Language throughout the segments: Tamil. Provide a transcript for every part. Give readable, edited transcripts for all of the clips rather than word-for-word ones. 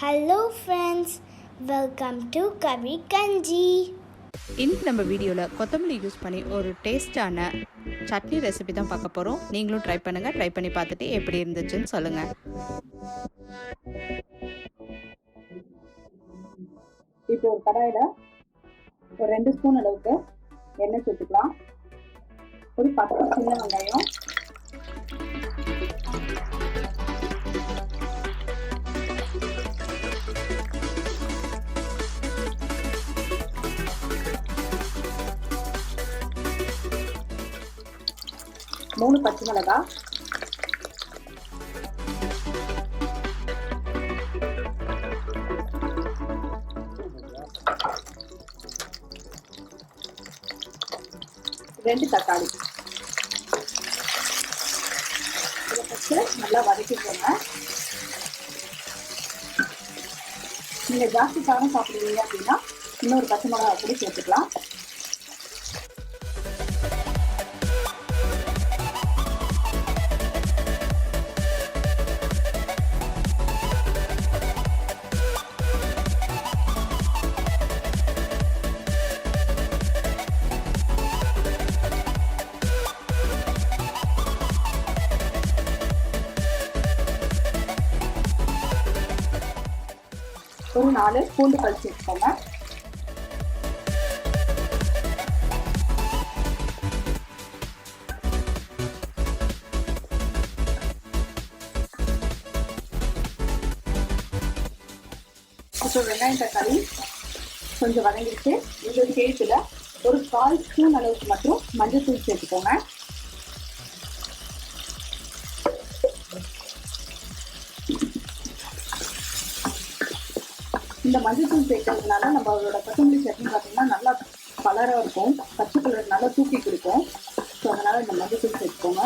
Hello friends, welcome to Kavi Kanji. இன்னைக்கு நம்ம வீடியோவில் கொத்தமல்லி யூஸ் பண்ணி ஒரு டேஸ்டான சட்னி ரெசிபி தான் பார்க்க போகிறோம். நீங்களும் ட்ரை பண்ணுங்கள். ட்ரை பண்ணி பார்த்துட்டு எப்படி இருந்துச்சுன்னு சொல்லுங்கள். இப்போ ஒரு கடாயில் ஒரு 2 ஸ்பூன் அளவுக்கு எண்ணெய் சேர்த்துக்கலாம். ஒரு 10 சின்ன வெங்காயம், மூணு பச்சை மிளகாய், ரெண்டு தக்காளி. இதை வச்சு நல்லா வதக்கிக்கோங்க. நீங்கள் ஜாஸ்தி காரம் சாப்பிடுவீங்க அப்படின்னா இன்னொரு பச்சை மிளகாய் கூட சேர்த்துக்கலாம். ஒரு 4 பூண்டு பல் சேர்த்துக்கோங்க. இப்போ வெங்காயம் தக்காளி கொஞ்சம் வதங்கிடுச்சு. இந்த ஸ்டேஜில் ஒரு 1/4 ஸ்பூன் அளவுக்கு மட்டும் மஞ்சள் தூள் சேர்த்துக்கோங்க. இந்த மஞ்சள் தூள் சேர்க்கறதுனால நம்மளோட கொத்தமல்லி சட்னி பார்த்தீங்கன்னா நல்லா கலராக இருக்கும், பச்சை கலர் நல்லா தூக்கி கொடுக்கும். ஸோ அதனால் இந்த மஞ்சள் தூள் சேர்த்துக்கோங்க.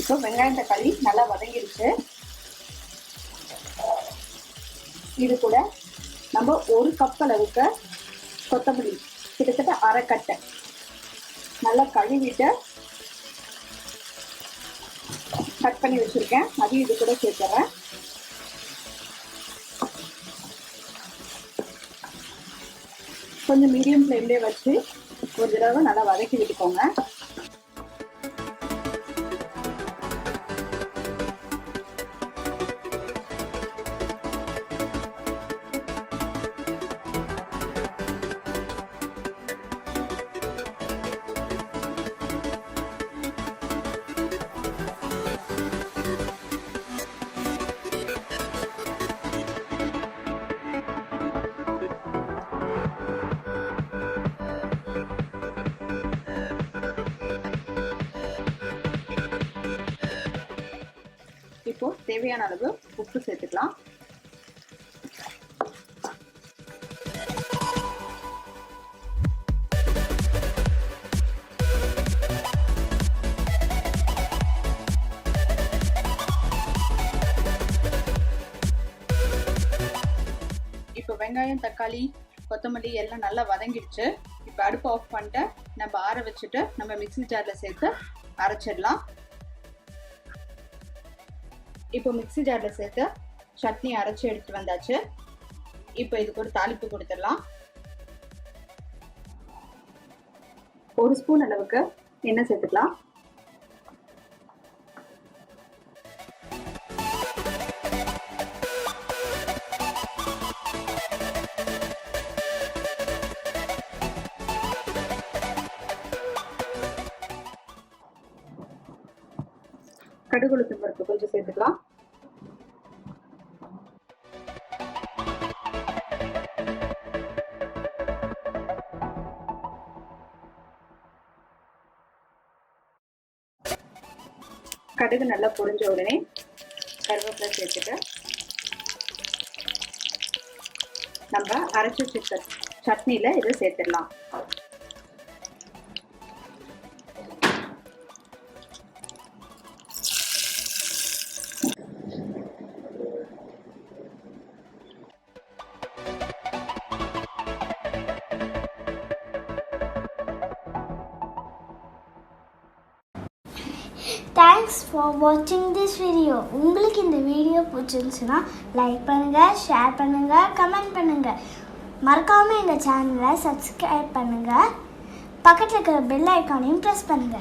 இப்போ வெங்காயம் தக்காளி நல்லா வதங்கிடுச்சு. இது கூட நம்ம 1 கப் அளவுக்கு கொத்தமல்லி, கிட்டத்தட்ட அரை கட்டை, நல்லா கழுவிட்டு கட் பண்ணி வச்சிருக்கேன். அதையும் இது கூட சேர்த்துறேன். கொஞ்சம் மீடியம் ஃப்ளேம்லேயே வச்சு ஒரு தடவை நல்லா வதக்கி விட்டுக்கோங்க. இப்போ தேவையான அளவு உப்பு சேர்த்துக்கலாம். இப்போ வெங்காயம் தக்காளி கொத்தமல்லி எல்லாம் நல்லா வதங்கிடுச்சு. இப்போ அடுப்பு ஆஃப் பண்ணிட்டு நம்ம ஆற வச்சுட்டு நம்ம மிக்ஸி ஜாரில் சேர்த்து அரைச்சிடலாம். இப்போ மிக்ஸி ஜாரில் சேர்த்து சட்னி அரைச்சி எடுத்து வந்தாச்சு. இப்போ இதுக்கு ஒரு தாளிப்பு கொடுத்துடலாம். 1 ஸ்பூன் அளவுக்கு எண்ணெய் சேர்த்துக்கலாம். கடுகு உளுத்தம் பருப்பு கொஞ்சம் சேர்த்துக்கலாம். கடுகு நல்லா பொரிஞ்ச உடனே கருவேப்பிலை சேர்த்துட்டு நம்ம அரைச்சி வச்சிருக்க சட்னியில் இதை சேர்த்துடலாம். Thanks for watching this video. உங்களுக்கு இந்த வீடியோ பிடிச்சிருந்துச்சுன்னா லைக் பண்ணுங்க, ஷேர் பண்ணுங்க, கமெண்ட் பண்ணுங்க. மறக்காம எங்க சேனலை சப்ஸ்கிரைப் பண்ணுங்க. பக்கத்துல இருக்கிற பெல் ஐகானையும் பிரஸ் பண்ணுங்க.